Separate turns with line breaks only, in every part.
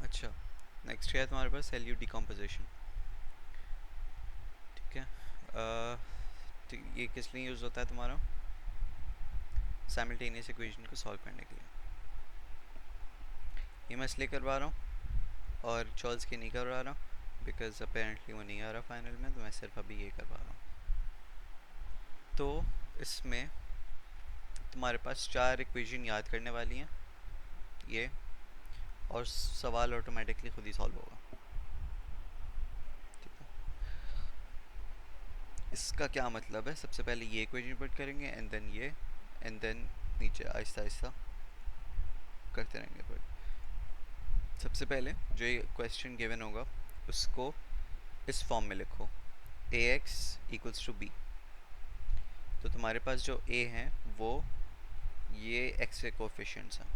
अच्छा, नेक्स्ट क्या है तुम्हारे पास? L U decomposition. ठीक है। ये किस लिए यूज़ होता है तुम्हारा? साइमल्टेनियस इक्वेशन को सॉल्व करने के लिए। ये मैं इसलिए करवा रहा हूँ और चार्ल्स की नहीं करवा रहा हूँ बिकॉज अपेरेंटली वो नहीं आ रहा फाइनल में, तो मैं सिर्फ अभी ये करवा रहा हूँ। तो इसमें तुम्हारे पास 4 इक्वेशन याद करने वाली हैं ये, और सवाल ऑटोमेटिकली खुद ही सॉल्व होगा। ठीक है। इसका क्या मतलब है? सबसे पहले ये इक्वेशन पुट करेंगे एंड देन ये, एंड देन नीचे आहिस्ता आहिस्ता करते रहेंगे पुट। सबसे पहले जो ये क्वेश्चन गिवन होगा उसको इस फॉर्म में लिखो, ए एक्स इक्वल्स टू बी। तो तुम्हारे पास जो ए हैं वो ये एक्स के कोफिशिएंट्स हैं,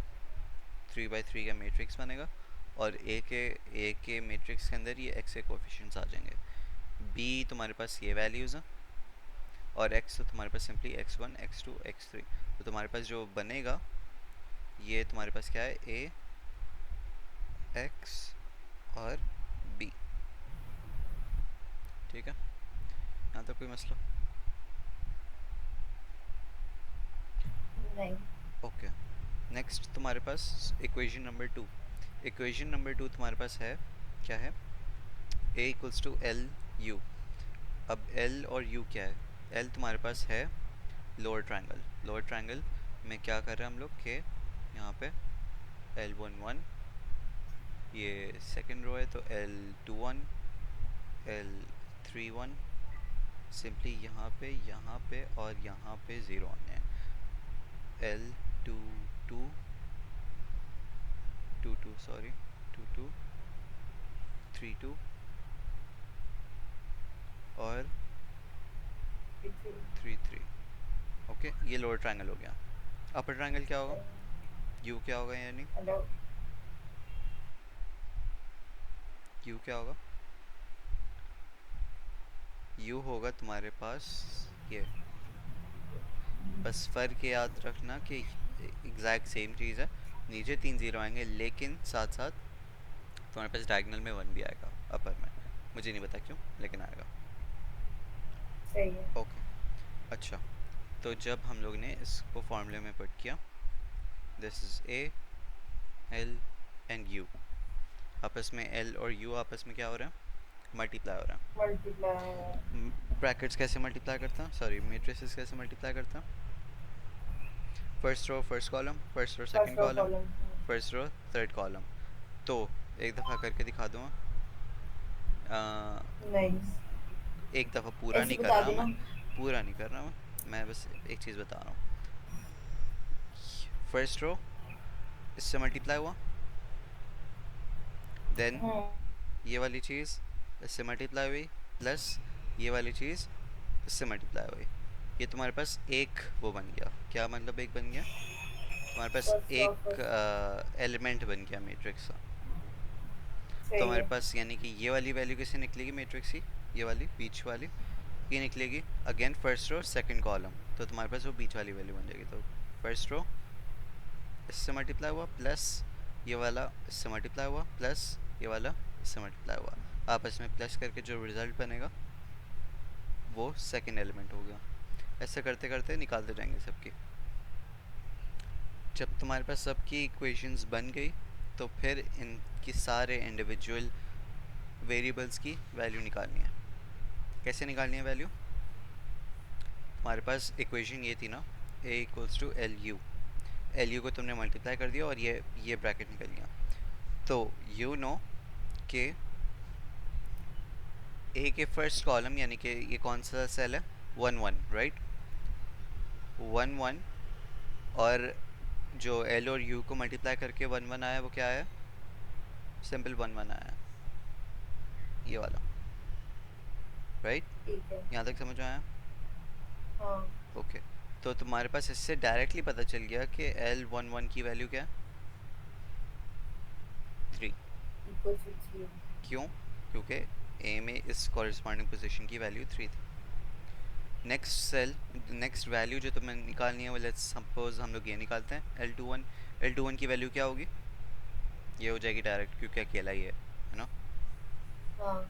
3 by 3 का मैट्रिक्स बनेगा और ए के मैट्रिक्स के अंदर ये एक्स के कोफिशिएंट्स आ जाएंगे। बी तुम्हारे पास ये वैल्यूज़ हैं और एक्स तो तुम्हारे पास सिंपली x1 x2 x3। तो तुम्हारे पास जो बनेगा ये तुम्हारे पास क्या है, ए एक्स और बी। ठीक है, यहाँ तक कोई मसला?
नहीं।
ओके। नेक्स्ट तुम्हारे पास इक्वेशन नंबर 2। इक्वेशन नंबर 2 तुम्हारे पास है, क्या है? ए इक्वल्स टू एल यू। अब एल और यू क्या है? एल तुम्हारे पास है लोअर ट्रायंगल। लोअर ट्रायंगल में क्या कर रहे हैं हम लोग के यहाँ पे L11, ये सेकंड रो है तो L21 L31, सिंपली यहाँ पे और यहाँ पे ज़ीरो आने हैं। L22 22 सॉरी 22 32 और 33। ओके, ये लोअर ट्रायंगल हो गया। अपर ट्रायंगल क्या होगा? यू क्या होगा? यानी
हेलो।
यू क्या होगा? यू होगा तुम्हारे पास ये, बस फ़र्क याद रखना कि एग्जैक्ट सेम चीज़ है, नीचे 3 ज़ीरो आएंगे लेकिन साथ साथ तुम्हारे पास डायगोनल में 1 भी आएगा अपर में। मुझे नहीं पता क्यों, लेकिन आएगा।
सही है।
ओके। अच्छा, तो जब हम लोग ने इसको फॉर्मूले में पुट किया, this is A L and you, आपस में एल और यू आपस में क्या हो रहा है? मल्टीप्लाई हो रहा
मल्टीप्लाई।
है। ब्रैकेट्स कैसे मल्टीप्लाई करता है, सॉरी मेट्रिसेस कैसे मल्टीप्लाई करता है? First row first column, first row second
first row
column,
column.
First row third column. तो एक दफ़ा करके दिखा दूँगा।
नहीं,
एक दफ़ा पूरा
ऐसे
नहीं कर
बता
रहा मैं,
देना।
पूरा नहीं कर रहा मैं बस एक चीज़ बता रहा हूँ। फर्स्ट रो इससे मल्टीप्लाई हुआ, देन
हम्म।
ये वाली चीज़ इससे मल्टीप्लाई हुई, प्लस ये वाली चीज़ इससे मल्टीप्लाई हुई। ये तुम्हारे पास एक वो बन गया। क्या मतलब एक बन गया? तुम्हारे पास
फर्स्ट रो
एक
फर्स्ट।
एलिमेंट बन गया मैट्रिक्स का। तो
सही
हमारे
है।
पास यानी कि ये वाली वैल्यू किससे निकलेगी मैट्रिक्स की? ये वाली बीच वाली, ये निकलेगी again first row second column. तो तुम्हारे पास वो बीच वाली वैल्यू बन जाएगी। तो फर्स्ट रो इससे मल्टीप्लाई हुआ, प्लस ये वाला इससे मल्टीप्लाई हुआ, प्लस ये वाला इससे मल्टीप्लाई हुआ, आपस में प्लस करके जो रिज़ल्ट बनेगा वो सेकंड एलिमेंट हो गया। ऐसे करते करते निकालते जाएंगे सबकी। जब तुम्हारे पास सबकी इक्वेशंस बन गई तो फिर इनकी सारे इंडिविजुअल वेरिएबल्स की वैल्यू निकालनी है। कैसे निकालनी है वैल्यू? हमारे पास इक्वेशन ये थी ना, A equals to L U. L U को तुमने मल्टीप्लाई कर दिया और ये ब्रैकेट निकल गया। तो यू नो कि ए के फर्स्ट कॉलम यानी कि ये कौन सा सेल है? 1 1, राइट? 1 1, और जो एल और यू को मल्टीप्लाई करके 1 1 आया वो क्या आया? सिंपल 1 1 आया, ये वाला, राइट?
ठीक है।
यहाँ तक समझ में आया?
हाँ।
ओके। तो तुम्हारे पास इससे डायरेक्टली पता चल गया कि L11 की वैल्यू क्या है? 3।
Equal to 3।
क्यों? क्योंकि ए में इस कॉरिस्पॉन्डिंग पोजीशन की वैल्यू 3 थी। नेक्स्ट सेल, नेक्स्ट वैल्यू जो तुम्हें निकालनी है वो लेट्स सपोज हम लोग ये निकालते हैं L21। L21 की वैल्यू क्या होगी? ये हो जाएगी डायरेक्ट क्योंकि अकेला ही है ना।
हाँ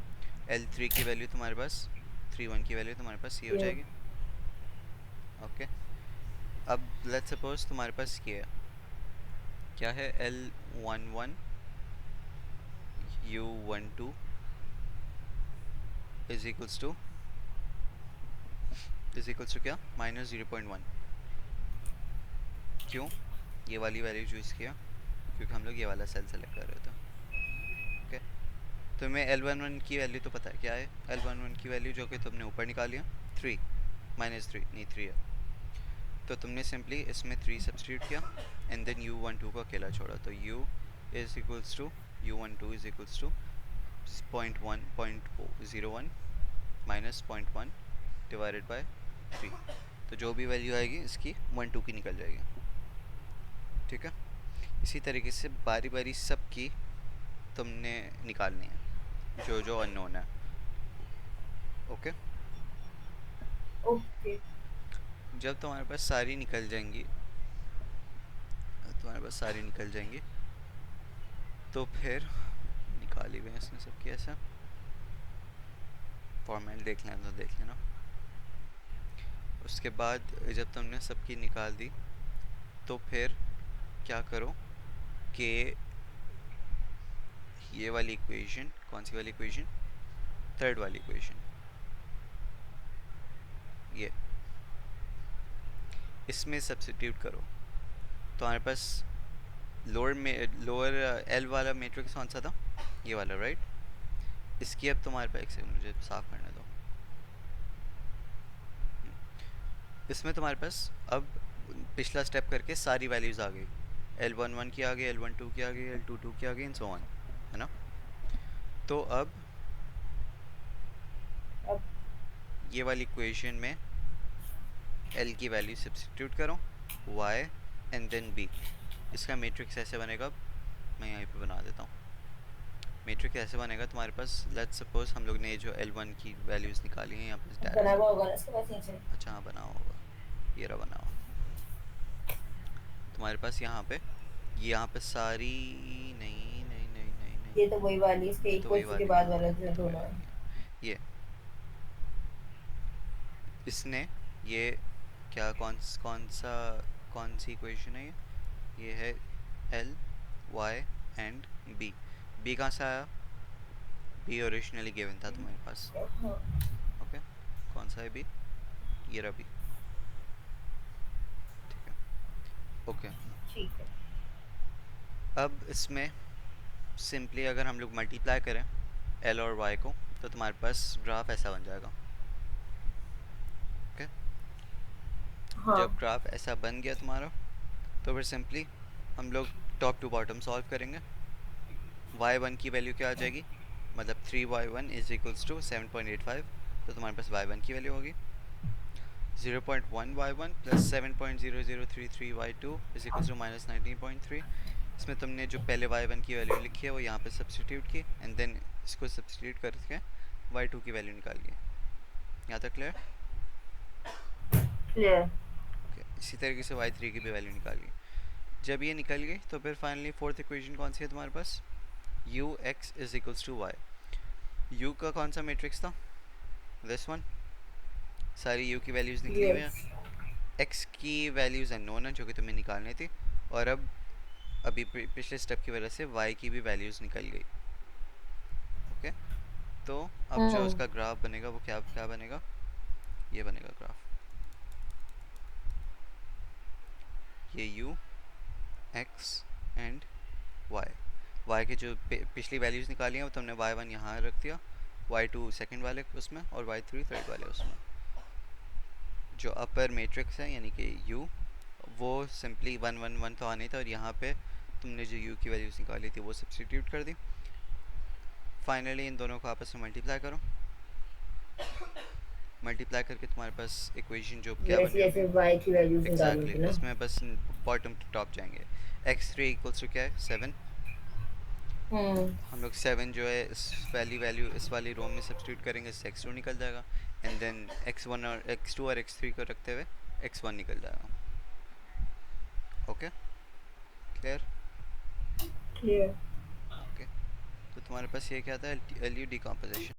L3 की वैल्यू तुम्हारे पास 3 1 की वैल्यू तुम्हारे पास ये हो
ये
जाएगी। ओके, अब लेट्स सपोज तुम्हारे पास ये है, क्या है, L11 U12 is equals to क्या, -0.1। क्यों ये वाली वैल्यू चूज़ किया, क्योंकि हम लोग ये वाला सेल सेलेक्ट कर रहे थे। ओके, तुम्हें L11 की वैल्यू तो पता है क्या है, L11 की वैल्यू जो कि तुमने ऊपर निकाली है 3, -3 नहीं 3 है, तो तुमने सिंपली इसमें 3 सब्सटीट्यूट किया एंड देन U12 को अकेला छोड़ा, तो U is equals to U12 is equals to 0.01 minus 0.1 divided by 3, तो जो भी वैल्यू आएगी इसकी 1 2 की निकल जाएगी। ठीक है, इसी तरीके से बारी बारी सब की तुमने निकालनी है जो जो अननोन है। Okay,
okay.
जब तुम्हारे पास सारी निकल जाएंगी, तो फिर निकाली हुई इसने सबकी, ऐसा फॉर्मेट देख लेना तो देख लेना। उसके बाद जब तुमने सबकी निकाल दी तो फिर क्या करो कि ये वाली इक्वेशन, कौन सी वाली इक्वेशन, थर्ड वाली इक्वेशन, ये इसमें सब्स्टिट्यूट करो। तुम्हारे पास लोअर एल वाला मैट्रिक्स कौन सा था, ये वाला राइट। इसकी अब तुम्हारे पास, एक सेकंड मुझे साफ करने दो, इसमें तुम्हारे पास अब पिछला स्टेप करके सारी वैल्यूज़ आ गई, L11 की आ गई, L12 की आ गई, L22 की आ गई एंड सो ऑन, है ना। तो अब
अब
ये वाली इक्वेशन में L की वैल्यू सब्स्टिट्यूट करो, Y एंड देन B। इसका मैट्रिक्स ऐसे बनेगा, मैं यहाँ पे बना देता हूँ। मैट्रिक्स ऐसे बनेगा तुम्हारे पास, लेट्स सपोज हम लोग ने जो L1 की वैल्यूज़ निकाली हैं यहाँ पे
बना हुआ होगा ना इसके पास नीचे।
अच्छा हाँ बना होगा, ये रहा बना हुआ तुम्हारे पास यहाँ पे, ये यहाँ पे सारी, नहीं नहीं नहीं नहीं नहीं,
ये तो वही वाली, इसके
ये तो वही
इक्वल्स के
वाली
बाद
नहीं है,
वाला
ये
जो
तो वही
दोनों है।
वाली है, ये इसने ये क्या, कौन सा, कौन सी इक्वेशन है ये है L Y and B। B कहाँ से आया, B ओरिजिनली गिवन था तुम्हारे पास।
हाँ
ओके, कौन सा है B, ये रहा B। ठीक है, ओके।
ठीक है।
अब इसमें सिंपली अगर हम लोग मल्टीप्लाई करें L और Y को, तो तुम्हारे पास ग्राफ ऐसा बन जाएगा। ओके,
हाँ
जब ग्राफ ऐसा बन गया तुम्हारा, तो फिर सिंपली हम लोग टॉप टू बॉटम सॉल्व करेंगे। y1 की वैल्यू क्या आ जाएगी, मतलब 3y1 इज इक्वल्स टू 7.85, तो तुम्हारे पास y1 की वैल्यू होगी 0.1 y1 plus 7.0033 y2 is equals to -19.3। इसमें तुमने जो पहले y1 की वैल्यू लिखी है वो यहाँ पे सब्स्टिट्यूट की एंड देन इसको सब्स्टिट्यूट करके y2 की वैल्यू निकालिए। यहाँ तक क्लियर।
क्लियर।
ओके, इसी तरीके से y3 की भी वैल्यू निकालिए। जब ये निकल गई तो फिर फाइनली फोर्थ इक्वेशन कौन सी है तुम्हारे पास, ux is equals to y। u का कौन सा मैट्रिक्स था, दिस वन, सारी u की वैल्यूज़ निकली हुई हैं,
यस।
x की वैल्यूज़ अननोन है जो कि तुम्हें निकालनी थी, और अब अभी पिछले स्टेप की वजह से y की भी वैल्यूज़ निकल गई। ओके, तो अब जो उसका ग्राफ बनेगा वो क्या क्या बनेगा, ये बनेगा ग्राफ, ये u x एंड y के जो पिछली वैल्यूज़ निकाली हैं वो तुमने y1 यहाँ रख दिया, y2 सेकंड वाले उसमें और y3 थर्ड वाले उसमें। जो अपर मैट्रिक्स है यानी कि u, वो सिंपली 1 1 1 तो आनी था, और यहाँ पे तुमने जो u की वैल्यूज़ निकाली थी वो सब्स्टिट्यूट कर दी। फाइनली इन दोनों को आपस में मल्टीप्लाई करो, मल्टीप्लाई करके तुम्हारे पास इक्वेशन जो क्या बन
जैसे
रही होगी,
जैसे y की वैल्यूज निकालनी
एग्जैक्टली
थी ना।
इसमें बस बॉटम टू टॉप जाएंगे। x3 इक्वल्स टू क्या है 7,
हम्म।
हम लोग 7 जो है इस वाली वैल्यू इस वाली रो में सब्स्टिट्यूट करेंगे, इससे x2 निकल जाएगा एंड देन x1 और x2 और x3 को रखते हुए x1 निकल जाएगा। Okay, clear.
क्लियर।
तो तुम्हारे पास ये क्या था, एल यू डिकम्पोजिशन।